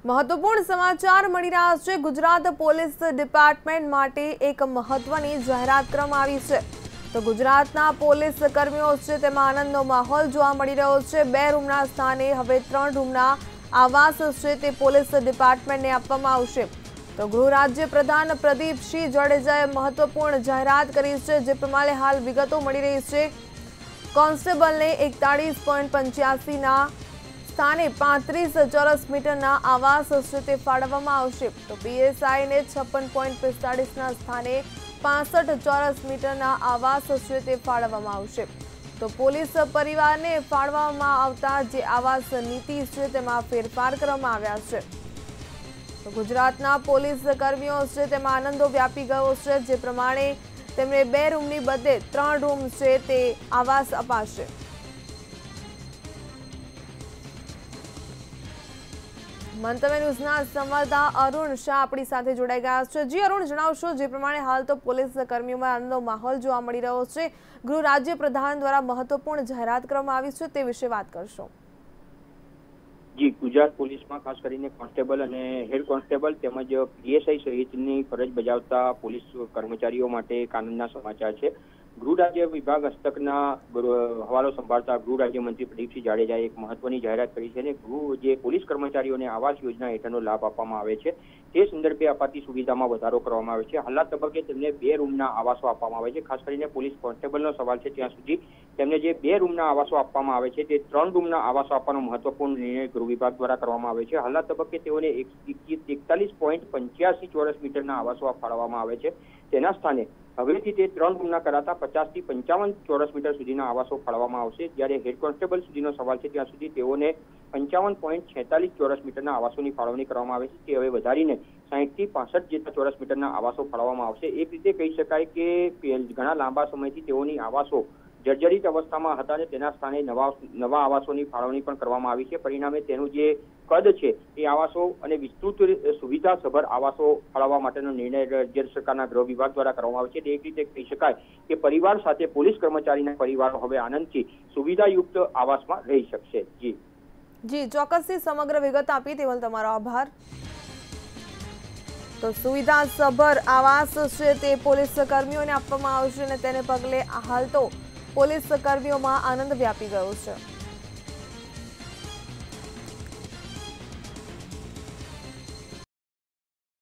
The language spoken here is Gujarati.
મહત્વપૂર્ણ સમાચાર મળી રહ્યા છે। ગુજરાત પોલીસ ડિપાર્ટમેન્ટ માટે એક મહત્વની જાહેરાત કરવામાં આવી છે। તો ગુજરાતના પોલીસ કર્મીઓ છે તેમાં આનંદનો માહોલ જોવા મળી રહ્યો છે। 2 રૂમના સ્થાને હવે 3 રૂમના આવાસ છે તે પોલીસ ડિપાર્ટમેન્ટને આપવામાં આવશે। તો ગૃહ રાજ્ય પ્રધાન પ્રદીપસિંહ જાડેજાએ મહત્વપૂર્ણ જાહેરાત કરી છે, જે પ્રમાણે હાલ વિગતો મળી રહી છે। કોન્સ્ટેબલને 41.85 ના સ્થાને 35 ચોરસ મીટરના આવાસ છે તે ફાળવવામાં આવશે। તો પીએસઆઈને 56.45 ના સ્થાને 65 ચોરસ મીટરના આવાસ છે તે ફાળવવામાં આવશે। તો પોલીસ પરિવારને ફાળવવામાં આવતા જે આવાસ નીતિ છે તેમાં ફેરફાર કરવામાં આવ્યા છે। તો ગુજરાતના પોલીસ કર્મીઓ છે તેમાં આનંદો વ્યાપી ગયો છે, જે પ્રમાણે તેમને 2 રૂમની બદલે 3 રૂમ છે તે આવાસ અપાશે। મંતવ્ય ન્યૂઝના સંવાદદાતા અરુણ શાહ આપણી સાથે જોડાઈ ગયા છે। જી અરુણ, જણાવશો જે પ્રમાણે હાલ તો પોલીસ કર્મીઓમાં આનંદનો માહોલ જોવા મળી રહ્યો છે। ગૃહ રાજ્ય પ્રધાન દ્વારા મહત્વપૂર્ણ જાહેરાત કરવામાં આવી છે, તે વિશે વાત કરશો। જી, ગુજરાત પોલીસમાં ખાસ કરીને કોન્સ્ટેબલ અને હેડ કોન્સ્ટેબલ તેમજ પીએસઆઈ સહિતની ફરજ બજાવતા પોલીસ કર્મચારીઓ માટે એક આનંદના સમાચાર છે। ગૃહ રાજ્ય વિભાગ હસ્તકના હવાલો સંભાળતા ગૃહ રાજ્યમંત્રી પ્રદીપસિંહ જાડેજાએ એક મહત્વની જાહેરાત કરી છે અને જે પોલીસ કર્મચારીઓને આવાસ યોજના હેઠળનો લાભ આપવામાં આવે છે તે સંદર્ભે અપાતી સુવિધામાં વધારો કરવામાં આવે છે। હાલના તબક્કે તેમને 2 રૂમના આવાસો આપવામાં આવે છે। ખાસ કરીને પોલીસ કોન્સ્ટેબલનો સવાલ છે ત્યાં સુધી તેમને જે 2 રૂમના આવાસો આપવામાં આવે છે તે 3 રૂમના આવાસો આપવાનો મહત્વપૂર્ણ નિર્ણય ગૃહ વિભાગ દ્વારા કરવામાં આવે છે। હાલના તબક્કે તેઓને 41.85 ચોરસ મીટરના આવાસો ફાળવવામાં આવે છે। તેના સ્થાને હવેથી તે 3 રૂમના કરાતા 50 થી 55 ચોરસ મીટર સુધીના આવાસો ફાળવવામાં આવશે। જ્યારે હેડ કોન્સ્ટેબલ સુધીનો સવાલ છે ત્યાં સુધી તેઓને 55.46 ચોરસ મીટરના આવાસોની ફાળવણી કરવામાં આવે છે। તે હવે વધારીને 60 થી 65 જેટલા ચોરસ મીટરના આવાસો ફાળવવામાં આવશે। એક રીતે કહી શકાય કે ઘણા લાંબા સમયથી તેઓની આવાસો જર્જરિત અવસ્થામાં હતા અને તેના સ્થાને નવા આવાસોની ફાળવણી પણ કરવામાં આવી છે। પરિણામે તેનું જે કદ છે એ આવાસો અને વિસ્તૃત સુવિધાસભર આવાસો ફાળવવા માટેનો નિર્ણય રાજ્ય સરકારના ગૃહ વિભાગ દ્વારા કરવામાં આવે છે। એક રીતે કહી શકાય કે પરિવાર સાથે પોલીસ કર્મચારીના પરિવારો હવે આનંદથી સુવિધાયુક્ત આવાસમાં રહી શકશે। જી, ચોક્કસથી સમગ્ર વિગત આપી તે બદલ તમારો આભાર। તો સુવિધાસભર આવાસ છે તે પોલીસ કર્મીઓને આપવામાં આવશે અને તેને પગલે હાલ તો પોલીસ કર્મીઓમાં આનંદ વ્યાપી ગયો છે।